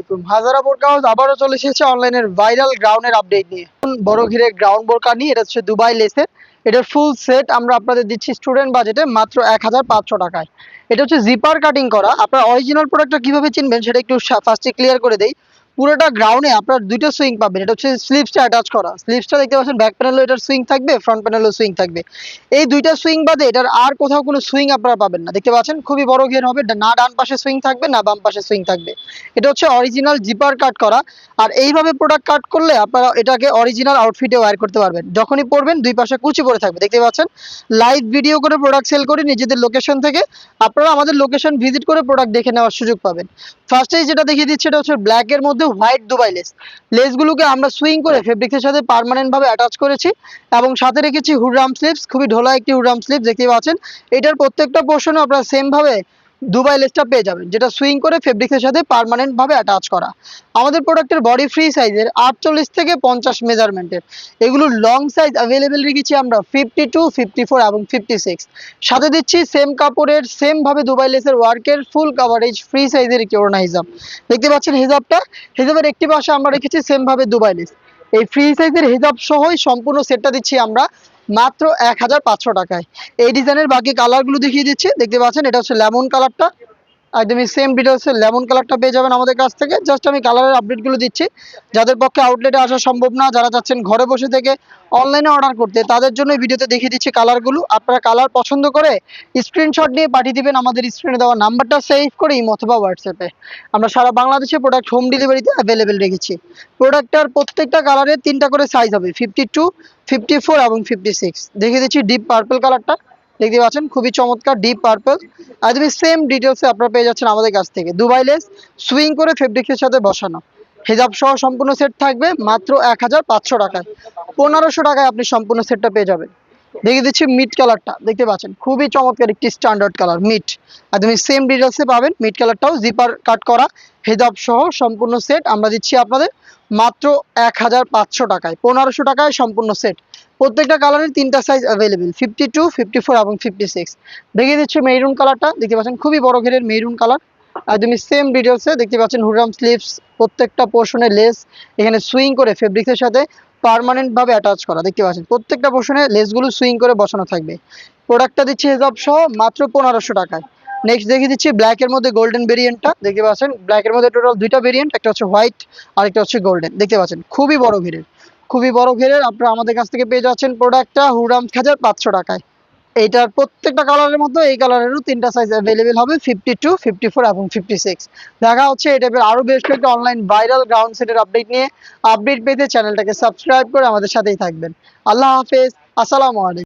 আলাইকুম। হাজারা বোরকা হাউস আবারও চলে এসেছে অনলাইনের ভাইরাল গ্রাউন্ডের আপডেট নিয়ে। বড় ঘিরে গ্রাউন্ড বোরকা নিয়ে, এটা হচ্ছে দুবাই লেসের। এটার ফুল সেট আমরা আপনাদের দিচ্ছি স্টুডেন্ট বাজেটে মাত্র 1500 টাকায়। এটা হচ্ছে জিপার কাটিং করা। আপনার অরিজিনাল প্রোডাক্টটা কিভাবে চিনবেন সেটা একটু ফার্স্টে ক্লিয়ার করে দেই। পুরোটা গ্রাউন্ডে আপনার দুইটা সুইং পাবেন। এটা হচ্ছে স্লিপসটা অ্যাটাচ করা। স্লিপসটা দেখতে পাচ্ছেন, ব্যাক প্যানেলও এটার সুইং থাকবে, ফ্রন্ট প্যানেলও সুইং থাকবে। এই দুইটা সুইং বাদে এটার আর কোথাও কোনো সুইং আপনারা পাবেন না। দেখতে পাচ্ছেন খুবই বড় ঘের হবে, না ডান পাশে সুইং থাকবে না বাম পাশে সুইং থাকবে। এটা হচ্ছে অরিজিনাল জিপার কাট করা। আর এইভাবে প্রোডাক্ট কাট করলে আপনারা এটাকে অরিজিনাল আউটফিটে ওয়্যার করতে পারবেন। যখনই পরবেন দুই পাশে কুচি পড়ে থাকবে। দেখতে পাচ্ছেন লাইভ ভিডিও করে প্রোডাক্ট সেল করি নিজেদের লোকেশন থেকে। আপনারা আমাদের লোকেশন ভিজিট করে প্রোডাক্ট দেখে নেওয়ার সুযোগ পাবেন। ফার্স্টেই যেটা দেখিয়ে দিচ্ছি এটা হচ্ছে ব্ল্যাক এর মধ্যে হোয়াইট দুবাই লেস। লেসগুলোকে আমরা সুইং করে ফেব্রিক্সের সাথে পার্মানেন্ট ভাবে অ্যাটাচ করেছি এবং সাথে রেখেছি হুডরাম স্লিপস। খুবই ঢোলা একটি হুডরাম স্লিপস দেখতে পাচ্ছেন। এটার প্রত্যেকটা পোর্শনে আপনারা সেম ভাবে দুবাই লেসটা পেয়ে যাবেন, যেটা সুইং করে ফেব্রিক্সের সাথে পার্মানেন্ট ভাবে অ্যাটাচ করা। আমাদের প্রোডাক্টের বডি ফ্রি সাইজের 48 থেকে 50 মেজারমেন্টের এগুলোর লং সাইজ অ্যাভেলেবেল রেখেছি আমরা 52, 54 এবং 56। সাথে দিচ্ছি সেম কাপড়ের সেম ভাবে দুবাই লেসের ওয়ার্কের ফুল কাভারেজ ফ্রি সাইজের একটি ওড়না হিজাব। দেখতে পাচ্ছেন হিজাবের একটি পাশে আমরা রেখেছি সেম ভাবে দুবাই লেস। এই ফ্রি সাইজের হিজাব সহই সম্পূর্ণ সেটটা দিচ্ছি আমরা মাত্র 1500 টাকায়। এই ডিজাইনের বাকি কালারগুলো দেখিয়ে দিচ্ছি। দেখতে পাচ্ছেন এটা হচ্ছে লেমন কালারটা, একদমই সেম ডিটেলসে লেমন কালারটা পেয়ে যাবেন আমাদের কাছ থেকে। জাস্ট আমি কালারের আপডেটগুলো দিচ্ছি। যাদের পক্ষে আউটলেটে আসা সম্ভব না, যারা চাচ্ছেন ঘরে বসে থেকে অনলাইনে অর্ডার করতে, তাদের জন্য ভিডিওতে দেখিয়ে দিচ্ছি কালারগুলো। আপনারা কালার পছন্দ করে স্ক্রিনশট নিয়ে পাঠিয়ে দিবেন আমাদের স্ক্রিনে দেওয়া নাম্বারটা সেভ করে ইমো অথবা হোয়াটসঅ্যাপে। আমরা সারা বাংলাদেশে প্রোডাক্ট হোম ডেলিভারিতে অ্যাভেলেবেল রেখেছি। প্রোডাক্টটার প্রত্যেকটা কালারের 3টা করে সাইজ হবে, 52, 54 এবং 56। দেখিয়ে দিচ্ছি ডিপ পার্পল কালারটা। দেখতে পাচ্ছেন খুবই চমৎকার ডিপ পার্পল। একদমই সেম ডিটেলসে আপনারা পেয়ে যাচ্ছেন আমাদের কাছ থেকে। দুবাই লেস সুইং করে ফেব্রিক্সের সাথে বসানো, হিজাব সহ সম্পূর্ণ সেট থাকবে মাত্র 1500 টাকায়। 1500 টাকায় আপনি সম্পূর্ণ সেটটা পেয়ে যাবেন। দেখিয়ে দিচ্ছি মিড কালারটা। দেখতে পাচ্ছেন খুবই চমৎকার একটি স্ট্যান্ডার্ড কালার মিড। একদমই সেম ডিটেলসে পাবেন। মিড কালারটাও জিপার কাট করা, হিজাব সহ সম্পূর্ণ সেট আমরা দিচ্ছি আপনাদের মাত্র 1500 টাকায়। 1500 টাকায় সম্পূর্ণ সেট। প্রত্যেকটা কালারের 3টা সাইজ অ্যাভেলেবেল, 52, 54 এবং 56। দেখিয়ে দিচ্ছি মেরুন কালারটা। দেখতে পাচ্ছেন খুবই বড় ঘেরের মেরুন কালার। একদমই সেম ডিটেলসে দেখতে পাচ্ছেন হুডরাম স্লিভস, প্রত্যেকটা পোর্শনে লেস এখানে সুইং করে ফেব্রিক্সের সাথে পার্মানেন্ট ভাবে অ্যাটাচ করা। দেখতে পাচ্ছেন প্রত্যেকটা পোর্শনে লেসগুলো সুইং করে বসানো থাকবে। প্রোডাক্টটা দিচ্ছি হিজাব সহ মাত্র 1500 টাকায়। নেক্সট দেখিয়ে দিচ্ছি ব্ল্যাক এর মধ্যে গোল্ডেন ভেরিয়েন্টটা। দেখতে পাচ্ছেন ব্ল্যাক এর মধ্যে টোটাল দুইটা ভেরিয়েন্ট, একটা হচ্ছে হোয়াইট আর একটা হচ্ছে গোল্ডেন। দেখতে পাচ্ছেন খুবই বড় ঘেরের, খুবই বড় ঘেরের আপনারা আমাদের কাছ থেকে পেয়ে যাচ্ছেন প্রোডাক্টটা হুডরাম 1500 টাকায়। এইটার প্রত্যেকটা কালারের মধ্যে এই কালারেরও 3টা সাইজ অ্যাভেলেবেল হবে, 52, 54 এবং 56। দেখা হচ্ছে এই টাইপের আরো বেশ কয়েকটা অনলাইন ভাইরাল গ্রাউন্ড সেটের আপডেট নিয়ে। আপডেট পেতে চ্যানেলটাকে সাবস্ক্রাইব করে আমাদের সাথেই থাকবেন। আল্লাহ হাফেজ, আসসালামু আলাইকুম।